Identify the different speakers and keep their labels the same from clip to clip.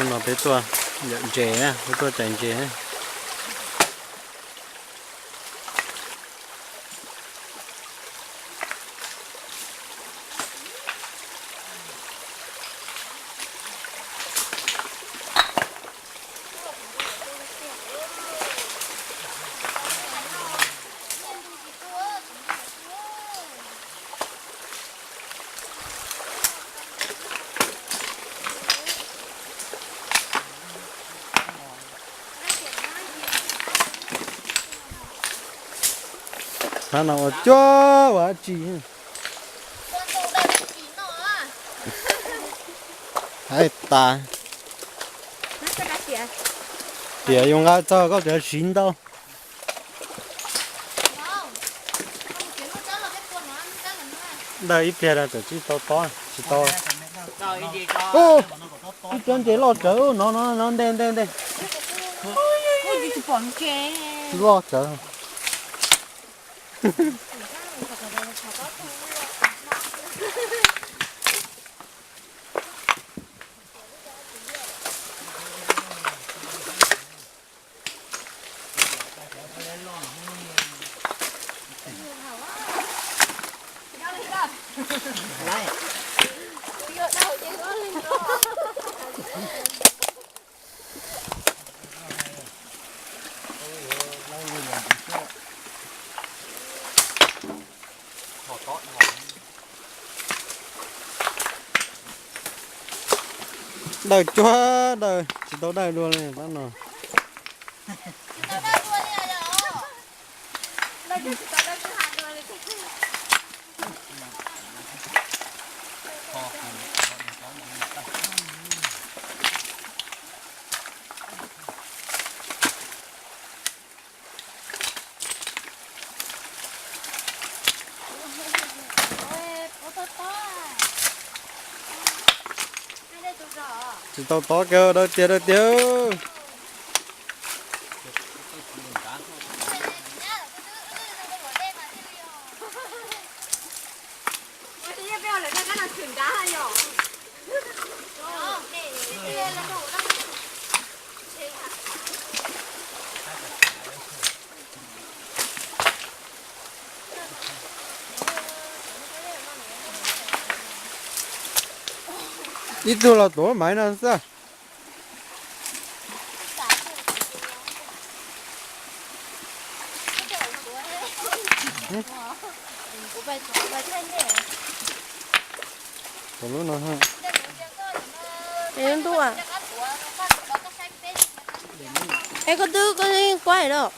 Speaker 1: nó tới tua nhận chế á cái tua chảnh chế nó nào cho quá chị ai ta tỉa dùng cái cho có thể chín đâu đây ít tiền là chỉ to chỉ to ô cái chân chế lo chở nó đen lo chở đời chúa đời chỉ tao đời luôn này bác nào chỉ tao to kêu đâu tiêu ít tuổi là tuổi mấy năm sao còn lúc nào ha
Speaker 2: đến tu à em có tư có quay đâu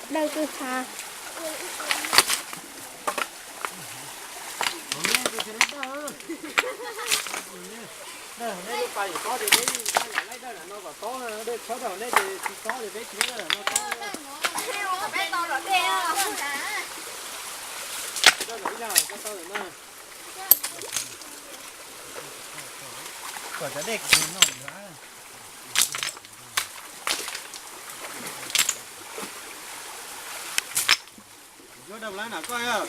Speaker 2: đang cứ xa
Speaker 1: đây phải có để đấy lấy đây là nó có to hơn đây số đầu đây thì to thì đấy chính là nó to
Speaker 2: bé to rồi kìa
Speaker 1: đó là cái to rồi nè còn cái đẹp thì nó quá vô đầm lá nào coi à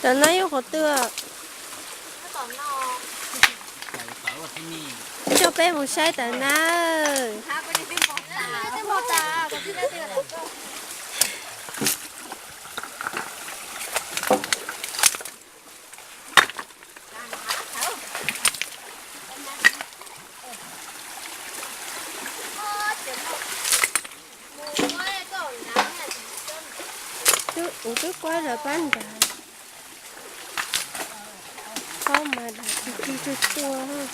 Speaker 2: Tận nó yêu khó tựa cho bé một sai tận nó cứ quay rồi bán ra không mà đặt thì tua ha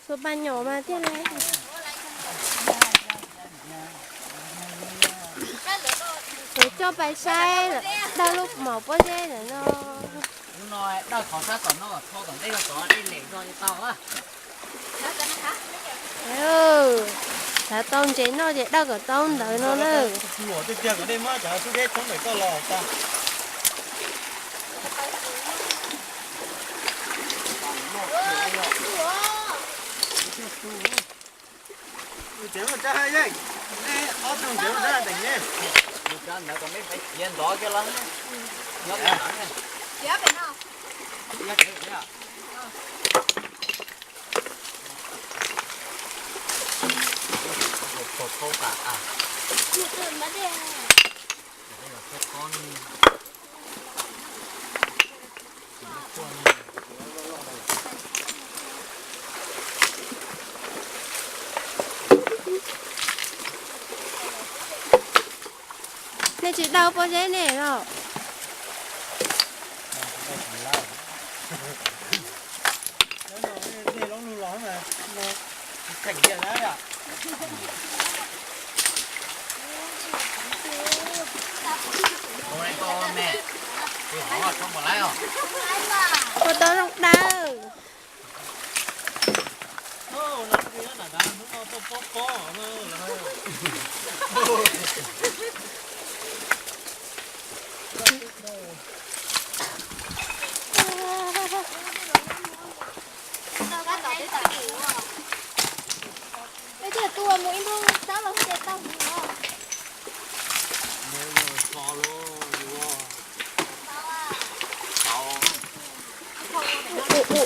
Speaker 2: số ban nhỏ mà thế này để cho bài sai đau lúc màu có dễ nữa nó
Speaker 3: nói đau khó sát còn nó thôi còn đây là có đi lệ cho tao á
Speaker 2: đã tông chế nó để đau cả tông đợi nó nữa
Speaker 1: mùa tôi chơi ở đây mà chả tôi biết không phải có lò ta chém một trái hay đấy nè ở trong chém ra đỉnh nhé
Speaker 3: cho nó còn mấy phải tiền đó cho lắm nó cái nặng này
Speaker 2: giá bên nào
Speaker 3: giá cái gì à một câu cả à
Speaker 2: một tuần mất đi
Speaker 3: đây là cái con
Speaker 2: nên chỉ đau bao giấy này rồi
Speaker 1: đây nó luôn lắm mà
Speaker 3: thành hiện đấy à hôm nay có mẹ thì họ không có lái không
Speaker 2: có tao không đau
Speaker 1: nó làm gì đó là đang nó có
Speaker 2: bây giờ tua mũi luôn sao mà không để tao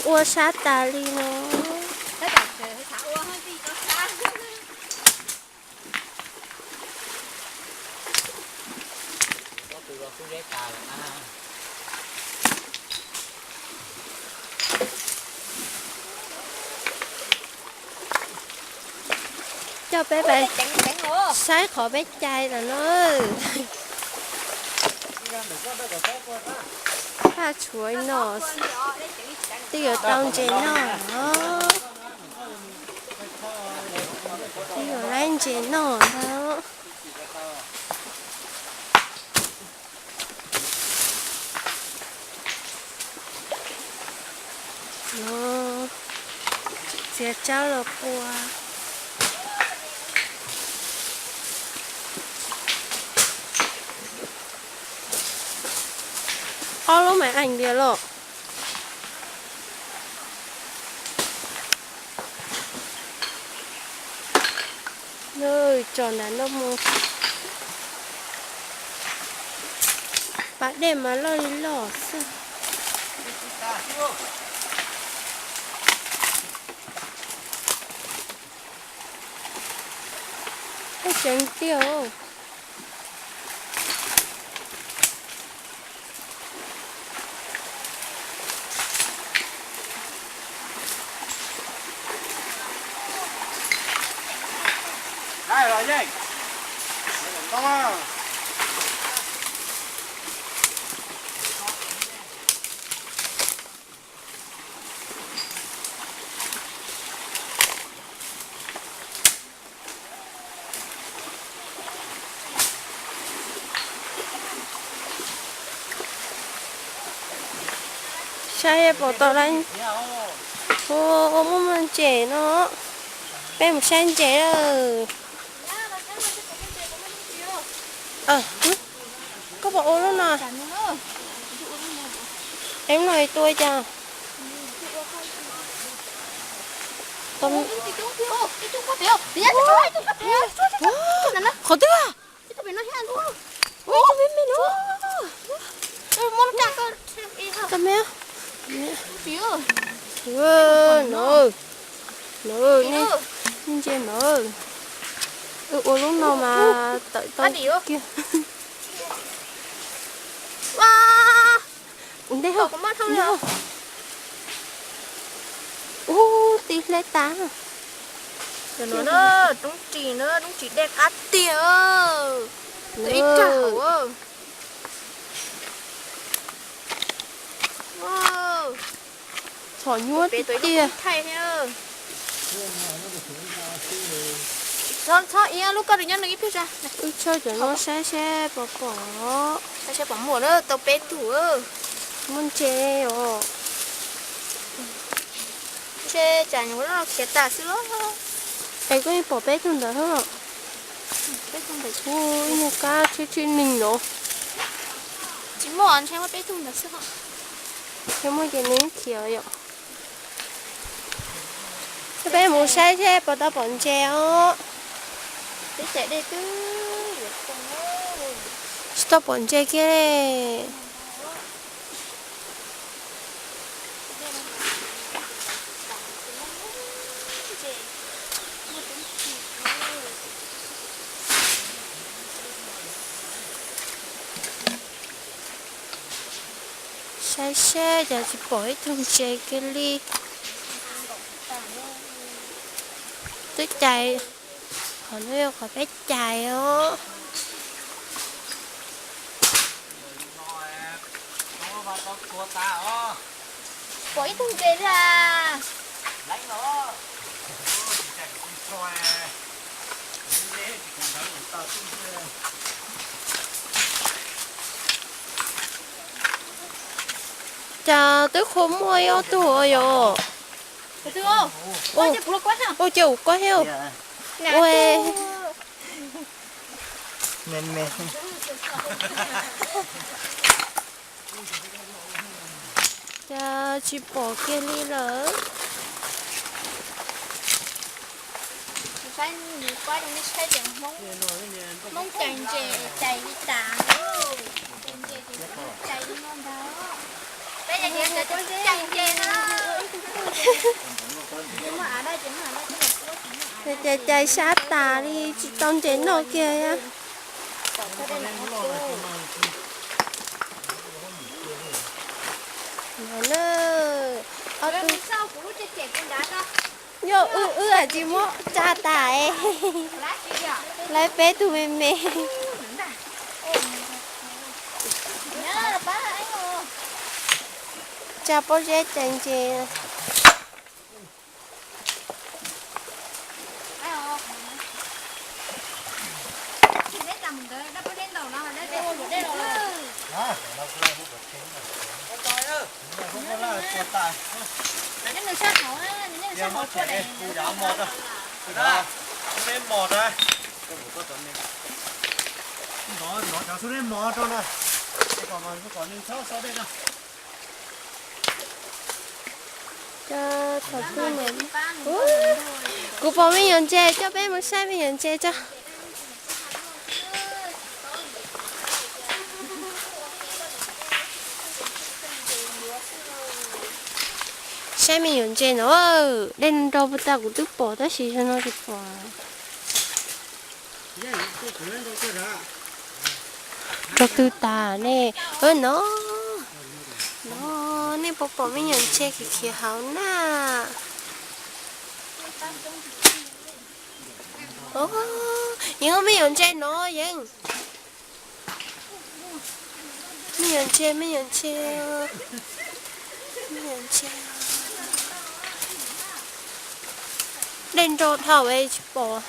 Speaker 2: ua sát tà đi nó
Speaker 3: có từ đó xuống ghé cà là
Speaker 2: cho bé bé sái khỏi bé trai là nó pha chuối nó tiêu tông chế nó tiêu lên chế nó đó nó sẽ cháu là qua alo mày ảnh đi lộ nơi tròn là nó mua bạn để mà lo đi lò sao cái trứng tiêu
Speaker 1: đây rồi gì không à
Speaker 2: sai bỏ tao lên ô muốn trẻ nó bé một sen trẻ rồi có bộ ô luôn nè em nói tôi cho tôm khó tiêu à ôi tao biết mình nữa tao mẹ nồi nè nhìn trên nồi ô lúc nào mà tới kia wow đây không có mất không đâu ô tí lấy tá rồi nó đúng chỉ đẹp át tiền ít chảo wow phỏ nhuốt
Speaker 4: bé tuổi
Speaker 2: tia
Speaker 4: lúc thay theo cho ý lúc có được nhân được ít ra
Speaker 2: ui chơi cho nó xe bỏ
Speaker 4: ta sẽ bỏ mùa đó tao bé thủ
Speaker 2: muốn chê ồ
Speaker 4: chê chả nhớ nó khét ta sữa
Speaker 2: ấy có bỏ bé thun đó hả
Speaker 4: bé thủ phải
Speaker 2: ui nhà cá chơi mình đó
Speaker 4: chỉ mua ăn xem có bé thủ là sữa
Speaker 2: cái mua cái nến kia vậy cái bé muốn xe bỏ tao bỏ chê ó
Speaker 4: bé chạy đây cứ
Speaker 2: stop bỏ chê kia xe giờ chỉ bỏ ít thùng chè cái ly tôi chạy họ nói họ bé chạy ó
Speaker 4: bỏ ít thùng chè ra
Speaker 3: lấy nó
Speaker 2: 자, 또 고모요 또요.
Speaker 4: được ôi chè bùa quá hả
Speaker 2: 오, 저 옷과 해요. 왜?
Speaker 1: men
Speaker 2: 자, 집 bỏ 리 lỡ.
Speaker 4: phải nhiều quá trong cái xe chẳng mong chàng chè chạy đi tạm chàng chè thì chạy đi ngon đó bây giờ hiện tại chàng chè nó nhưng mà ở đây chính là nó
Speaker 2: chạy sát tà đi, chị tông trên nó kia nha. Nó
Speaker 4: ở đây sau của chè chè con đá đó
Speaker 2: yo à chị mô cha tà ấy.
Speaker 4: lá gì vậy
Speaker 2: Lấy bé tụi mình mẹ.
Speaker 4: nhớ là bá ấy rồi
Speaker 2: Cha bố dễ chàng chè.
Speaker 4: những người sát hậu á những người sát hậu qua đây
Speaker 1: một đây nó cháu xuống đến mò cho này còn nên sáu đây nào
Speaker 2: Cho thật tươi mình. Cô bỏ mấy nhận chè cho bé một sai mấy nhận chè cho. Sai mấy nhận chè nữa. Lên đâu bắt ta cũng tức bỏ ta xí cho nó được bỏ. Cho tư tà nè. Nó nè bỏ mấy nhận chè kìa hảo nà. Nhưng không mấy nhận chè nó vậy. Mấy nhận chè. Lên trộn thảo ấy chứ bỏ.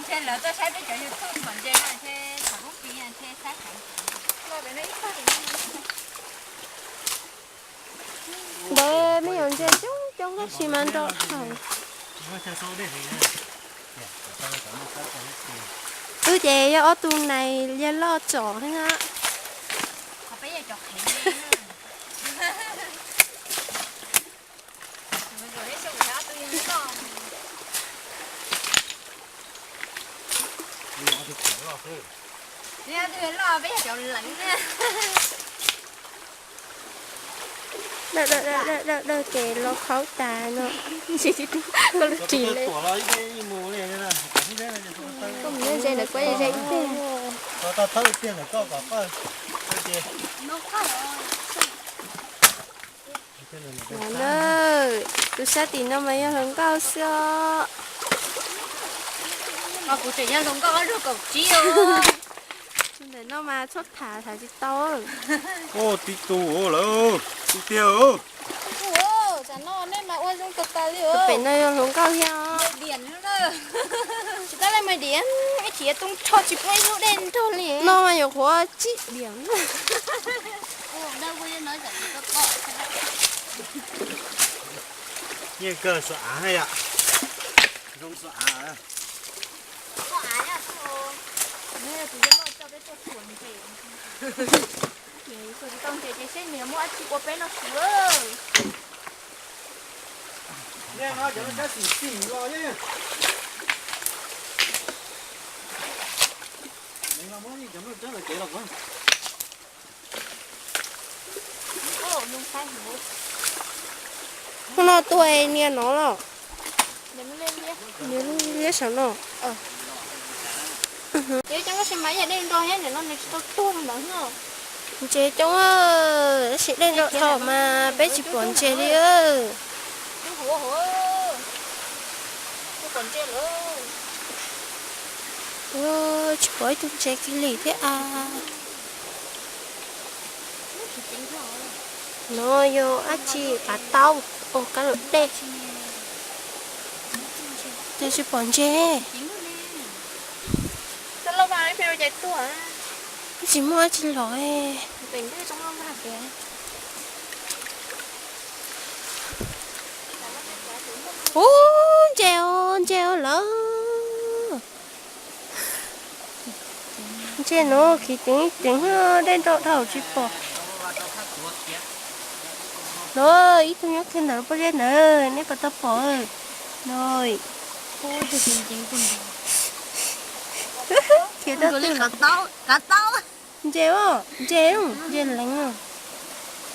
Speaker 4: xe lỡ tôi sai tới chỗ YouTube mình chơi là xe thằng bút kia xe sát hại lo để nó ít phát
Speaker 2: Để mấy nhận chè trong cái xì măng trộn thảo. Chè ở tuần này ra lo trộn thế á.
Speaker 4: họ bây giờ chọc hẹn rồi đấy sao người ta tôi như nó nè tôi lo bây giờ chọc lạnh nè
Speaker 2: Đợi kể lo khó tà nó. Con chỉ lên. Không nên dây được quay dây tiền.
Speaker 1: Tao thấy tiền là có nó có rồi.
Speaker 2: nó tôi sẽ tìm nó mấy lần cao xưa
Speaker 4: mà cụ thể nhân không có được cậu chiêu
Speaker 2: để nó mà xuất thả chỉ to
Speaker 1: ô tí tù lỡ tí tiêu
Speaker 4: ủa chả nó nên mà ôi trong cực ta liệu
Speaker 2: phải nơi không cao nhau
Speaker 4: điển nữa đó chúng ta lại mày điển cái chỉ tung cho chỉ quay lỗ đen thôi liền
Speaker 2: nó mà nhiều quá chỉ điểm
Speaker 4: đâu có nói rằng có cọ
Speaker 1: như cơ sở hay ạ giống sở à
Speaker 4: có ai à thôi nên là tụi nó cho cái cho chuồn về vậy rồi tông chế chế xem mình mua ăn chỉ có bé nó sữa
Speaker 1: nghe nói cho nó chắc xỉ rồi nhé mình làm món gì cho nó rất là chế độc quá
Speaker 4: ô dùng sai hổ
Speaker 2: nó tuổi nghe nó rồi
Speaker 4: để nó lên nhé
Speaker 2: nếu biết sao nó
Speaker 4: chứ chẳng có xe máy ở đây rồi hết để nó này to tuôn lắm rồi
Speaker 2: chế trong sẽ lên rồi thọ mà bé chỉ còn chế đi ơ
Speaker 4: hổ hổ nó còn chơi nữa
Speaker 2: chỉ có chúng chế cái gì thế à nó vô á chi cá tàu ô cá lợn đen tôi chỉ còn chế
Speaker 4: sao lâu vào em phải chạy tua
Speaker 2: chỉ mua chỉ lỗi
Speaker 4: tỉnh cái trong lòng hạt kìa
Speaker 2: ô treo lỡ chế nó khi tính đến độ đầu chỉ bỏ rồi ít tôi nhắc thêm nữa bao giờ nữa nếu có tập bỏ rồi
Speaker 4: ôi thì chính
Speaker 2: kia đó
Speaker 4: tôi cá tao
Speaker 2: treo lạnh à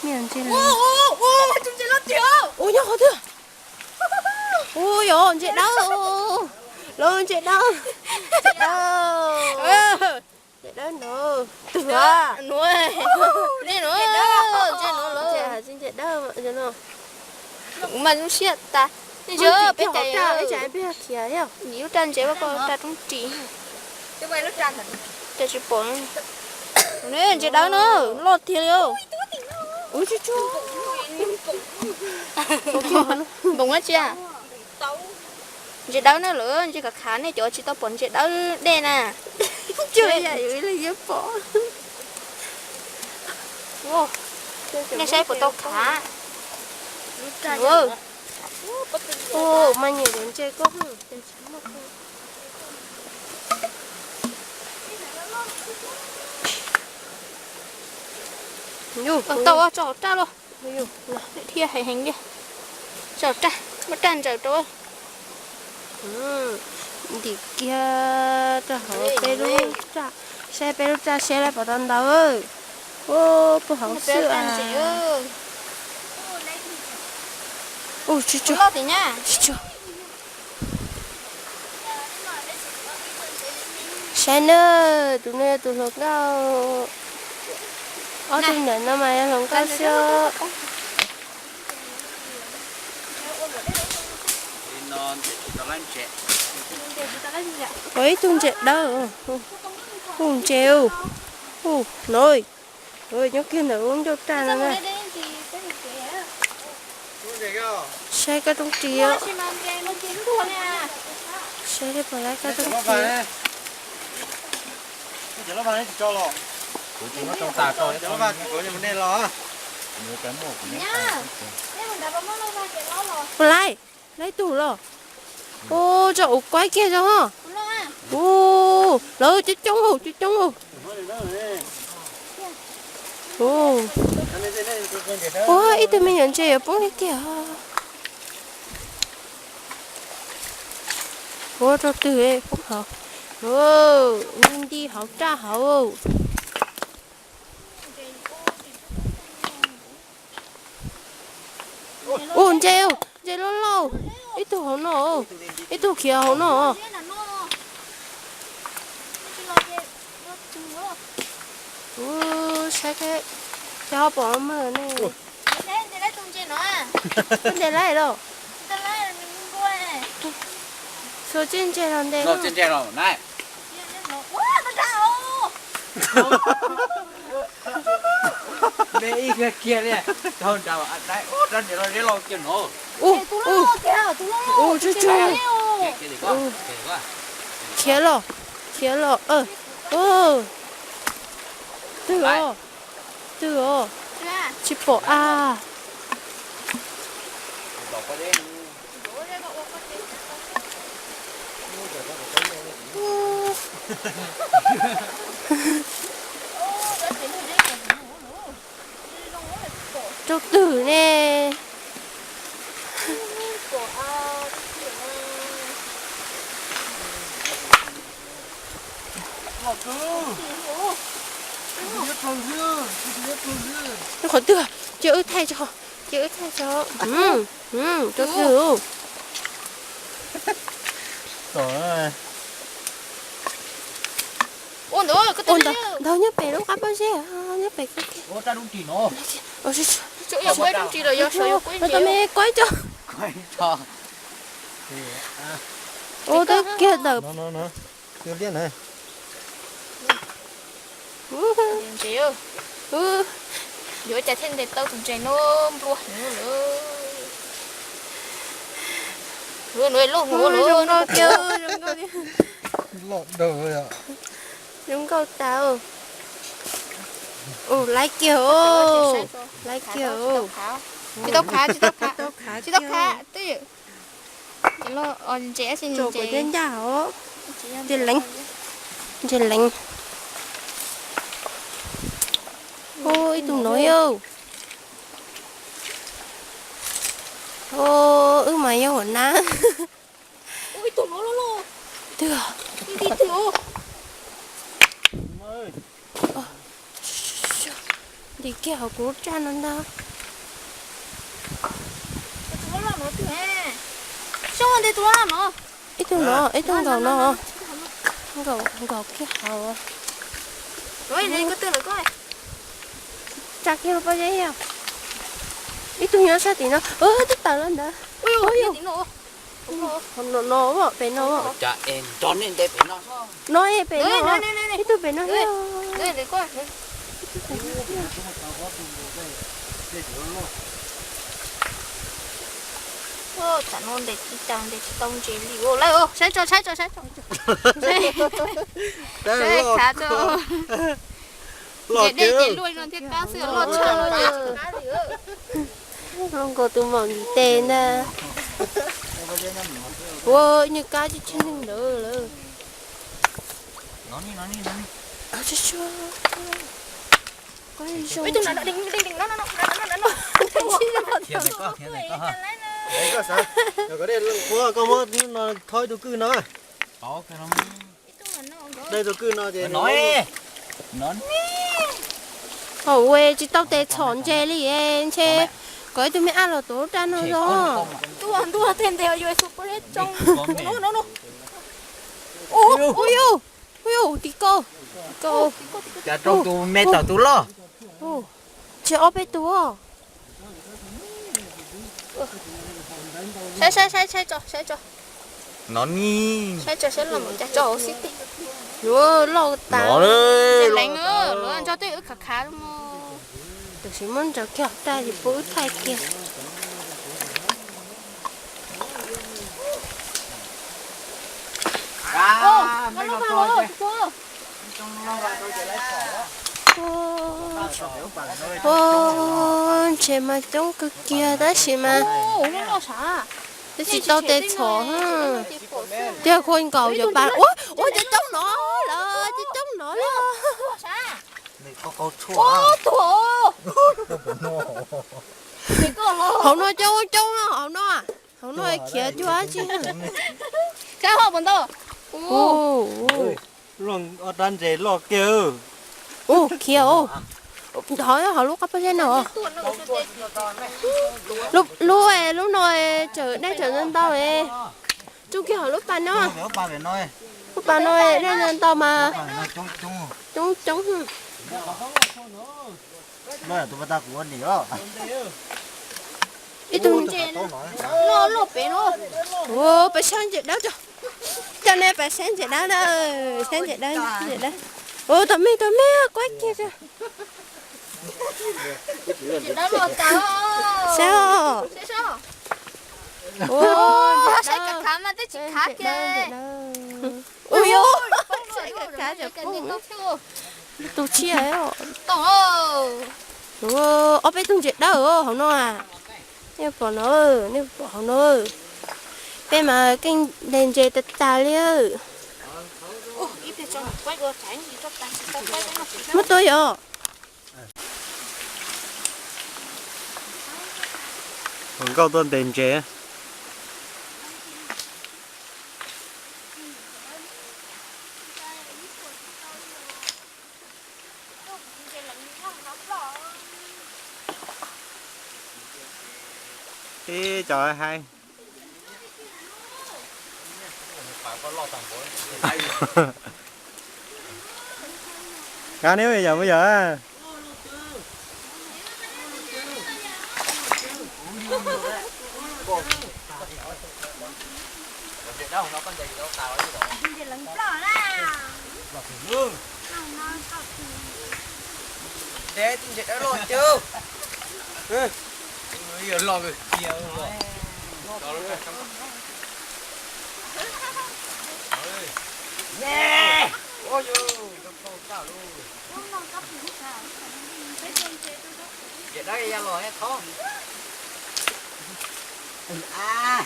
Speaker 2: miệng treo lạnh
Speaker 4: ô chúng chơi lót thiếu
Speaker 2: ôi nhớ thôi ôi yo chết đau luôn chết đau chết nữa từ
Speaker 4: nuôi đi nuôi chơi nó luôn
Speaker 2: chết đau chết nó
Speaker 4: mà chúng siết ta bây giờ bé
Speaker 2: chạy bé kia nhá
Speaker 4: nếu tranh chế có ta trong chỉ cái vậy nó tranh thật chỉ bỏ nè chế đó nữa lót thiếu
Speaker 2: ôi chú chú
Speaker 4: bụng hết chưa chế đó nữa lửa chế cả khá này chỗ chỉ tao bẩn chế đó đen à
Speaker 2: chưa vậy là dễ bỏ
Speaker 4: ô này sai của tao khá
Speaker 2: ô mà nhiều đến chơi có hả
Speaker 4: tao cho ta luôn thiê hay hành đi cho ta mất tranh cho tôi
Speaker 2: thì kia ta hỏi Peru cha xe Peru cha xe lại bảo tao đâu ơi ô不好吃啊ô chú chú
Speaker 4: lo thì nha
Speaker 2: chú xe nữa tụi nó cao ở trên này nó mà nó cao xưa
Speaker 3: non cho lăn trẻ
Speaker 2: ấy tung chết đâu không treo nồi rồi nhóc kia nữa uống cho trà nữa nè xe cái trong chia xe đi vào lại cái trong chia
Speaker 1: chỉ nó vào cho lò
Speaker 3: chỉ nó trong tà thôi
Speaker 1: chỉ nó vào có những vấn đề lò
Speaker 3: nhớ cái một
Speaker 2: vào lại lấy tủ rồi ô cho ục quái kia cho hả ô rồi chết trống hù ô ít tôi mới nhận chơi ở bóng đi kìa ô cho từ ấy phúc học ô nên đi học tra học ô chơi lâu ít tôi học nó ít tôi kia học nó ô sao cái cho bỏ mà này
Speaker 4: đấy tung trên nó à
Speaker 2: Con để lại đâu?
Speaker 4: ta lấy là mình mua này
Speaker 2: Số trên trên làm đây.
Speaker 3: Rồi trên tre rồi này.
Speaker 4: quá ta trao
Speaker 3: Mẹ ý kia kia đi. Thôi chào anh đấy. Rất nhiều rồi lo chuyện nó.
Speaker 2: Ô,
Speaker 4: tụi
Speaker 2: ô,
Speaker 4: nó kìa tụi nó
Speaker 2: ô, chú chú.
Speaker 3: Kia thì có. Kia quá.
Speaker 2: Khía lọ. Khía lọ. Từ ồ. Từ ồ.
Speaker 4: ra
Speaker 2: Chị bỏ à.
Speaker 3: Đọc qua đây.
Speaker 2: Châu tử nè. Nó khỏi tựa. Chữ thay cho. Chữ thay cho. Châu tử.
Speaker 1: Rồi.
Speaker 4: ôn nữa cái
Speaker 2: Ôn
Speaker 4: tên
Speaker 2: đó. Đâu nhớ bể đâu cắp bao giờ. Nhớ bể cái kia.
Speaker 3: Ô ta đúng chỉ nó.
Speaker 2: Ôi trời.
Speaker 4: chỗ yêu quay trong chỉ là do sở yêu quay
Speaker 2: Nó tao mê quay cho.
Speaker 3: Quay cho.
Speaker 2: Ô tôi kia đập.
Speaker 1: Nó. Tiêu liên này.
Speaker 4: chịu giữa chạy thêm để tao cùng chạy nó luôn nữa luôn
Speaker 2: Dùng câu kêu.
Speaker 1: Lọt đầu rồi ạ.
Speaker 2: Dùng câu tao. Ồ lấy kiểu. Lấy kiểu.
Speaker 4: chị tóc khá tư nó trẻ xin
Speaker 2: Chỗ của
Speaker 4: chị
Speaker 2: tên đảo. Tiền lánh. Tiền lánh. Ôi tụi nói yêu. Ô mày yêu hồn na.
Speaker 4: ôi tụi nó luôn
Speaker 2: Được.
Speaker 4: đi thử
Speaker 2: Đi kẹo của cha nó đâu.
Speaker 4: tụi nó làm nó thử hè sao mà để tụi nó làm nó
Speaker 2: Ít tụi nó, ít tụi gầu nó. Gầu cái hào.
Speaker 4: rồi đây có tên là coi
Speaker 2: Chắc kia bao nhiêu heo. Ít tụi nhớ sao thì nó. Tức tao lên đó.
Speaker 4: ôi tí nổ
Speaker 2: Nó mà bé nó.
Speaker 3: Chả em tròn lên đây phải nó.
Speaker 2: Nói bé nó.
Speaker 4: này
Speaker 2: Ít tụi bé nó.
Speaker 4: đây để coi chả non để tông chỉ liu lại sai cho sai thả cho
Speaker 1: Lọt
Speaker 4: để
Speaker 1: kêu.
Speaker 4: lui luôn thiết cá sữa lọt chờ
Speaker 2: Không có tụi mỏng gì tên nè. Wow, như cá chứ chân hình nữa.
Speaker 3: Nó đi.
Speaker 2: Chứ chưa. Có gì xong.
Speaker 4: ôi tụi nó đinh nó
Speaker 3: Kia này có ha.
Speaker 1: Đấy có sao? Rồi có đây mua có mua nó thôi tôi cứ nó.
Speaker 3: Có cái nó.
Speaker 1: Đây tôi cứ nó thì
Speaker 3: Nói. Nó.
Speaker 2: Ồ quê chứ tao tê chọn chê li em chê. Có tụi mày ăn là tốt ra nó rồi.
Speaker 4: tua thêm theo vô super hết trong nó
Speaker 2: Ôi tí cô.
Speaker 3: Chả trong tu mẹ tao tu lo.
Speaker 2: Chị ốp bé tụa.
Speaker 4: sai cho
Speaker 3: Nó đi.
Speaker 4: sai làm một cho xí tí
Speaker 2: Ủa lâu ta.
Speaker 3: Nó đấy.
Speaker 4: lạnh nữa nữa cho tôi ức khá đúng không
Speaker 2: Được xí môn cho kẹo ta thì bố thay kia.
Speaker 3: Mấy con coi chứ.
Speaker 2: Chị mà trong cực kia đó chị mà.
Speaker 4: nó lo xả
Speaker 2: Thế chị tao tê chó ha. Thế khôn cầu cho bạn. Ôi chị trong nó là chị trong nó là.
Speaker 3: Này có câu chua.
Speaker 2: Không nói châu nó không nói. Không nói kia chúa chứ.
Speaker 4: cái họ bọn tôi
Speaker 1: luôn ở trên rễ lọt kêu.
Speaker 2: Kia hỏi họ lúc cấp bao nhiêu nữa. Lúc này trở nên tao ấy. Chung kia họ lúc bạn nó.
Speaker 3: Ba về nói.
Speaker 2: Lúc bạn nói nên tao mà.
Speaker 3: Chung.
Speaker 2: Chung.
Speaker 3: Nói là tụi ta của anh nữa.
Speaker 2: ít tung
Speaker 4: Nó bé nó.
Speaker 2: ô phải sang chết đó cho nên phải sang chết đó đó sang chết đó ô tao mê quá kia kìa
Speaker 4: Chị đã lột tao.
Speaker 2: sao
Speaker 4: Sao?
Speaker 2: ô
Speaker 4: Sai cả khám mà tới chị khá kìa.
Speaker 2: ôi ô
Speaker 4: Sai cả khá
Speaker 2: chả
Speaker 4: cái gì tốt chưa?
Speaker 2: tụ chia ấy
Speaker 4: Tổng
Speaker 2: ô ở bên tung chết đó không nó à nếu bỏ nó bên mà kinh đèn chơi tạt tà liêu
Speaker 4: ít để cho quay qua tránh thì cho tan quay cái nó
Speaker 2: mất tôi rồi
Speaker 1: còn câu tên đèn trẻ Ê, trời ơi, hay Cá nếu bây giờ
Speaker 3: đâu nó con gì đâu tao ở đâu
Speaker 4: Chị lần bỏ ra.
Speaker 3: để tin chết đã lột chưa giờ lột rồi kia rồi yeah ôi yo không sao luôn vậy đó ra lột hết không à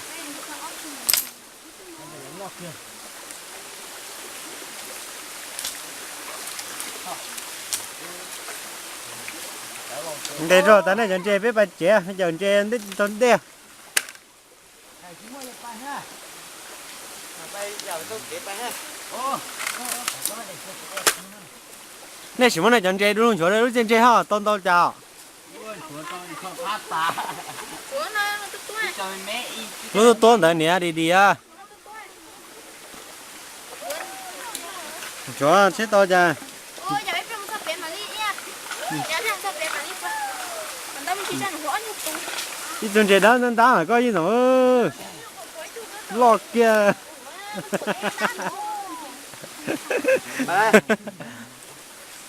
Speaker 1: Đây rồi, tao này chọn chè với bà trẻ, chọn chè đến chọn đeo. Này chỉ muốn này chọn chè đúng chỗ đây lúc chọn chè ha, tôn tôn chào.
Speaker 4: Ủa nó tốt
Speaker 1: Lúc tôn đấy nè đi à. Chỗ chết to cha.
Speaker 4: Ôi giờ em không biết mà đi nha. Giờ em không biết mà đi qua. Mình đâu chỉ rằng rõ như tụi.
Speaker 1: Đi chọn chè đó nên ta phải coi như nào lọt kia.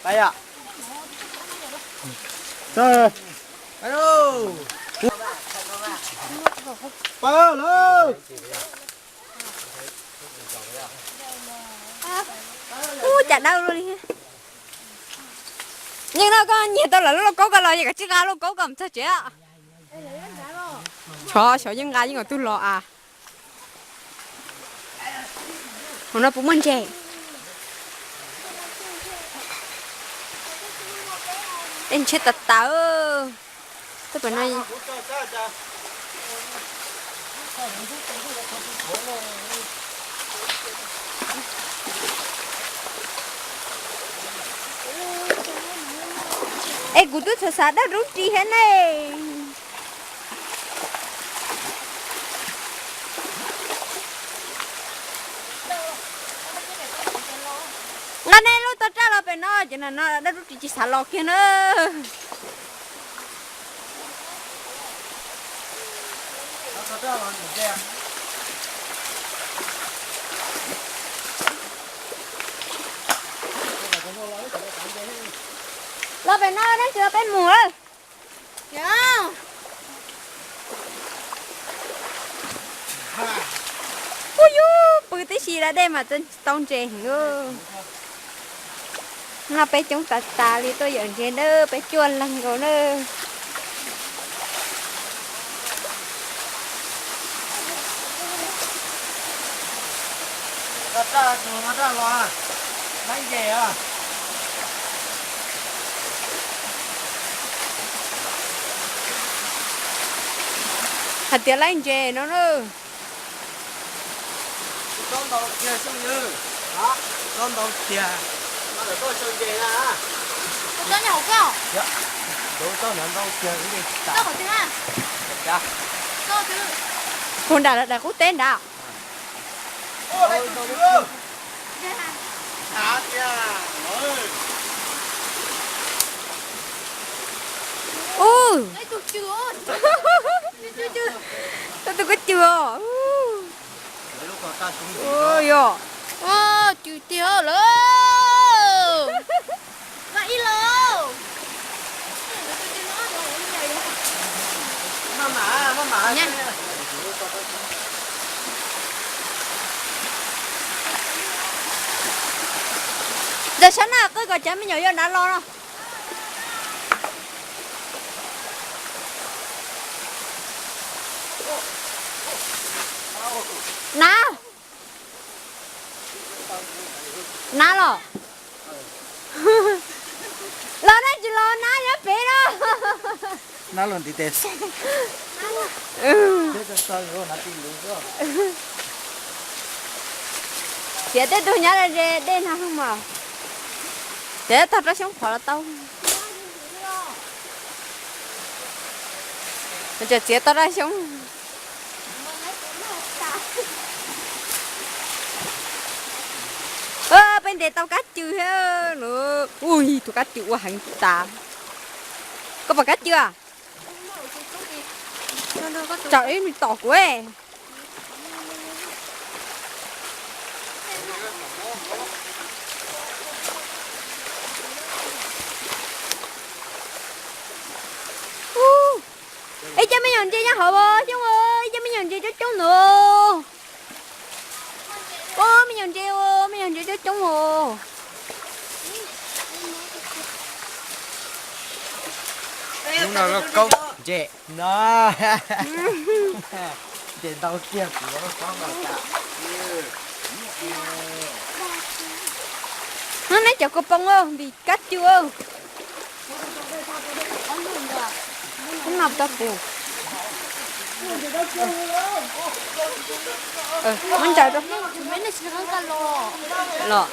Speaker 3: đây ạ
Speaker 1: Sao?
Speaker 3: alo
Speaker 1: Ba lô.
Speaker 2: chả đau luôn đi nhưng nó có nhiều tao là nó có cái lo gì cả chứ gà nó có cầm sao chứ sợ những gà nhưng mà tôi lo à nó cũng mình chè em chết tật táo tôi phải nói ê cụ tôi sợ đã rút đi hết này ngày nay lúc tao trả lời về nó cho nên nó đã rút đi chỉ xả lò kia nữa lo về nó đang chưa bên mùa
Speaker 4: Dạ.
Speaker 2: ui yu bự tí xì ra đây mà tên tông trẻ ngơ ngà bé chúng ta đi tôi dẫn trên đó bé chuồn lần rồi nữa
Speaker 3: ra nó ra loa lấy về à
Speaker 2: hạt tiền lấy chè nó nữa
Speaker 3: con đầu kia xuống như đó con đầu kia nó là tôi sơn về là
Speaker 4: Tôi cho nhau không?
Speaker 3: dạ đủ tôi nhận đâu kia cái gì
Speaker 4: Tôi có tiếng à?
Speaker 3: dạ
Speaker 4: Tôi tiếng.
Speaker 2: con đã có tên đã
Speaker 3: ô đây tôi chưa hả kia ơi
Speaker 2: Ôi,
Speaker 4: Đấy tôi chưa.
Speaker 2: tôi có chưa.
Speaker 3: lúc mà ta xuống
Speaker 2: Ôi yo.
Speaker 4: Ô, chịu tiêu luôn. Vậy luôn.
Speaker 3: mama
Speaker 4: Nha.
Speaker 2: Giờ sáng nào cứ gọi chém mới nhớ đã lo đâu. Nào. Nào lo. Lo đó chỉ lo ná nhá bé đó.
Speaker 3: nó luôn thì tết
Speaker 2: Ừ.
Speaker 3: tết sao rồi nó tìm được
Speaker 2: Chị tới tôi nhớ là đen nào không mà. Để thật ra sống khỏi là tao. Giờ chị tao ra sống. Bên đây tao cá chư hết nữa. Ui, tụi cá chư quá hàng ta. Có phải cá chưa? Trời ơi, mình tỏ quá. Ê, cho mấy nhọn chơi nhá hả bơ, chú ơi, cho mấy nhọn chơi cho chú nữa. Ô, mấy nhọn chơi cho chú nữa.
Speaker 3: lúc nào nó công dễ nó để tao kia của nó có mà cả
Speaker 2: Nó nãy chào cô bông không, bị cắt chưa? Không nằm tao kìa. Mình chạy đâu?
Speaker 4: Mấy này sẽ không cần lo.
Speaker 2: Lọ.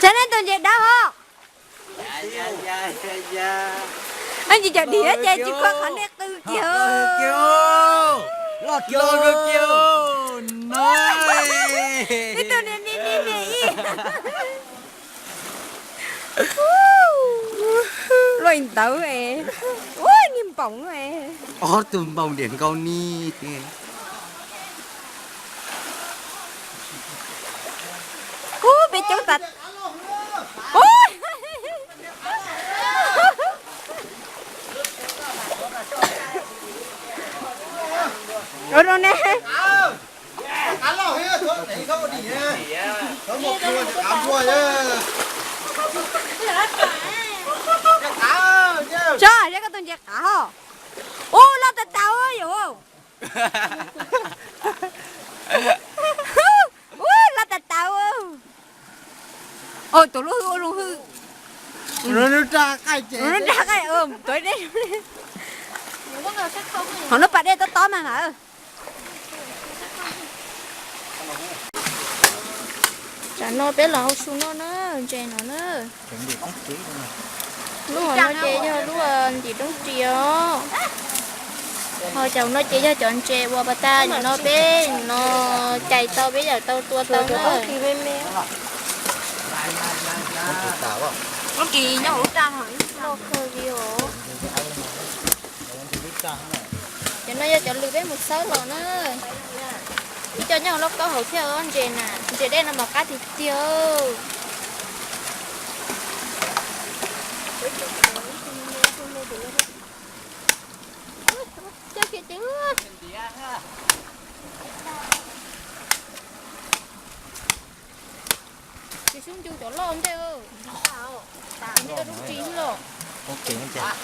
Speaker 2: Cho nên tuần dệt đó hả?
Speaker 3: dạ
Speaker 2: Anh chị chờ đĩa chơi chứ có khả năng tư kìa.
Speaker 3: lọt kêu được kêu nói
Speaker 2: Đi tôi đi. Rồi tao ấy. Ôi, niềm bóng ấy.
Speaker 3: tụm bông điện câu ni tiền
Speaker 2: Bị cháu tạch. Ôi. Rồi nè.
Speaker 3: ăn lo hết thôi để không đi nha có một thua thì ăn thua nhá
Speaker 2: Trời, cái tuần dệt cả hả? Ô, lo tạch tao ơi, hiểu không? Ui, lo tạch tao ơi. Ôi, tụi nó hư.
Speaker 3: nó ra cái chết
Speaker 2: Nó ra cái tối đấy.
Speaker 4: Nếu có người sẽ không thì
Speaker 2: Họ nó bắt đây to mà hả?
Speaker 4: chả nó bé là xuống nó chơi nó nữa. Lúc mà nó chơi cho lúc gì đúng chiều. Thôi chồng nó chơi cho chọn chè qua bà ta nhưng nó bé nó chạy tao bây giờ tao tua tao nữa.
Speaker 2: Nó kỳ nhau lúc ra hả?
Speaker 4: Nó khơi gì hổ. Cho nó cho chọn lưỡi bé một sáu rồi nữa. Cho nhau nó có hậu theo anh chè nè. Chè đây là một cá thịt tiêu. Chơi kìa chứ. Chị xuống chu chỗ lon thế ơ. Chị có đúng chín rồi.
Speaker 3: ok anh chả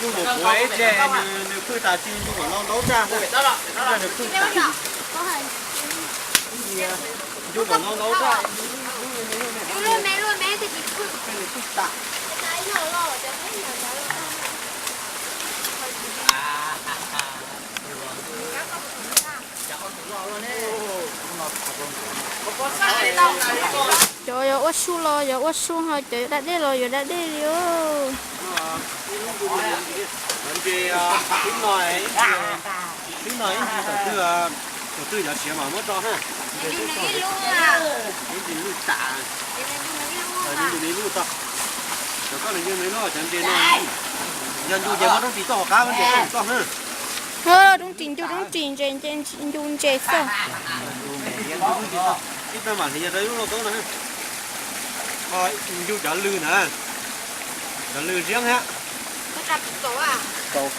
Speaker 3: nhưng một quấy chè nếu cứ ta chi nhưng mà nó đấu ra nếu cứ nhưng mà nó đấu ra
Speaker 4: Luôn mẹ thì chị cứ
Speaker 3: tạ
Speaker 4: cái nhỏ lo cho thấy nhỏ
Speaker 3: có sao đấy đâu
Speaker 4: quá su lo giờ quá su hơi chơi đã đi rồi giờ đã đi rồi
Speaker 1: tiếng nói đầu tư là xíu mà mất cho ha
Speaker 4: đi luôn à
Speaker 1: đi lưu tạ đi lưu tạ rồi có là như mấy nó chẳng tiền nó nhân du giờ mất trong tí to cá vấn đề to ha
Speaker 4: đúng trình trên dung chế xong
Speaker 1: ít ta mà thì giờ đấy nó tốt nè rồi du chợ lư nè chợ lư riêng ha
Speaker 4: có đặt tổ à
Speaker 3: tổ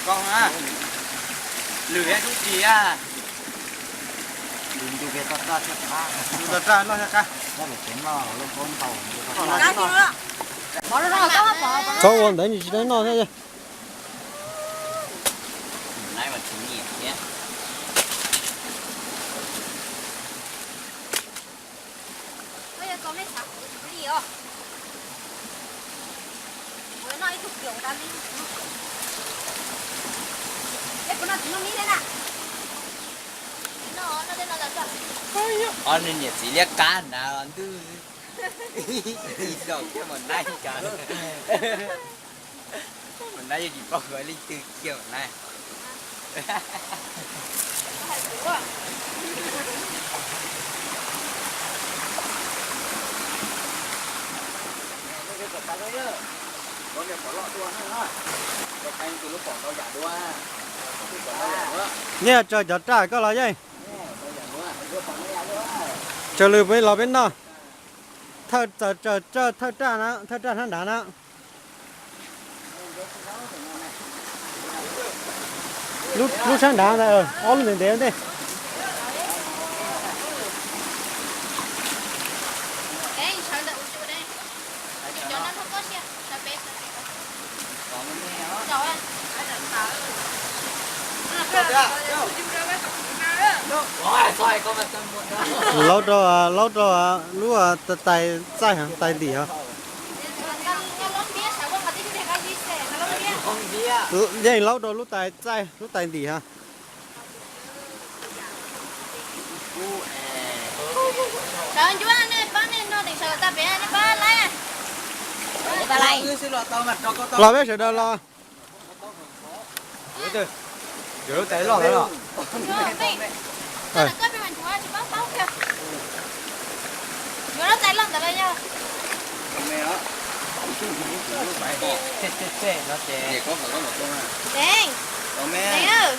Speaker 3: con ha lười hết chút gì à
Speaker 1: du cái tạt ra du tạt ra nó ha cá có còn đấy thì nó thế
Speaker 3: này mà chủ nhỉ nhé
Speaker 4: bây giờ có mấy sạc cái gì không mới nói thuộc kiểu ta đi đấy con nó chúng nó nghĩ thế nào nó đây nó là sao
Speaker 3: anh nên nhiệt gì liếc cá nào anh tư đâu chứ mình nay cả mình nay chỉ có gọi linh từ kiểu này con này bỏ lọ tua ha con canh từ lúc bỏ tao giả tua
Speaker 1: nha trời giật trái có là gì chờ lừa với lò bên đó thơ tra nó thơ tra thằng đá nó lúc sáng đá này ó lên đến đây
Speaker 4: đấy sao đậu chỗ đây cho nó không có xe sao bé rồi
Speaker 3: rồi con mặt một đó
Speaker 1: lâu rồi lúc tay tay hả tay gì hả
Speaker 3: không bia
Speaker 1: vậy lâu rồi lúc tay gì hả
Speaker 4: sao chú anh này bán nên nó định sợ ta bé nó bán lại
Speaker 3: ta lại cứ xin lỗi tao mặt cho con tao
Speaker 1: lo biết sẽ đâu lo
Speaker 3: giữ tay lo rồi
Speaker 4: nó là có bên mình chú anh chỉ báo kìa nó tay lắm tại đây nha
Speaker 3: mẹ á nó chè có phải có một con à
Speaker 4: đen
Speaker 3: mẹ
Speaker 4: ơi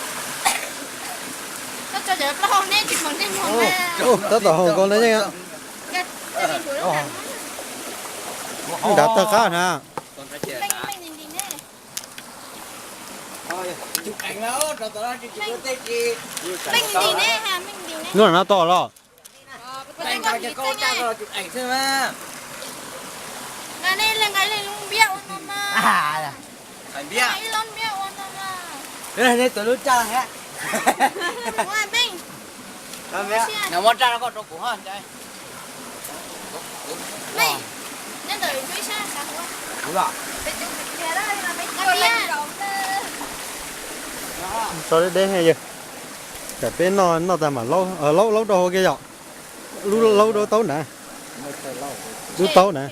Speaker 4: nó cho giờ nó không nên chỉ còn nên một
Speaker 1: tớ tỏ hồng con đấy nha đã tớ cá hả
Speaker 3: con phải chè
Speaker 4: mình
Speaker 3: chụp ảnh đó rồi tao chụp cái gì
Speaker 4: mình gì nè ha mình gì nè
Speaker 1: nó là nó to lo
Speaker 3: anh coi cho con tao rồi chụp ảnh xem mà
Speaker 4: ngày này là ngày này luôn biết ôn mà
Speaker 3: anh biết
Speaker 4: ngày luôn biết ôn mà
Speaker 3: đây này tụi nó cha hả
Speaker 4: ngoài mình
Speaker 3: nào món cha nó có trong củ hơn đây
Speaker 4: mình nên đợi追xa sao quá
Speaker 3: đúng rồi
Speaker 1: sao đấy đấy hay vậy cái bên nó ta mà lâu đâu kia rồi lâu đâu tấu nè lúc tấu nè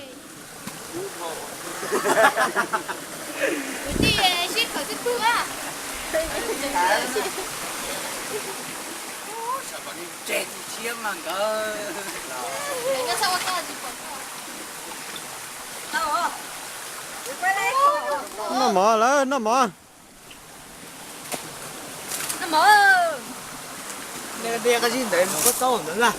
Speaker 4: đi ship khởi thức cưa á
Speaker 3: chè chia mà cơ
Speaker 4: cái sao có gì
Speaker 1: nó mò lên nó mò
Speaker 3: nè cái gì đấy nó có tao nữa là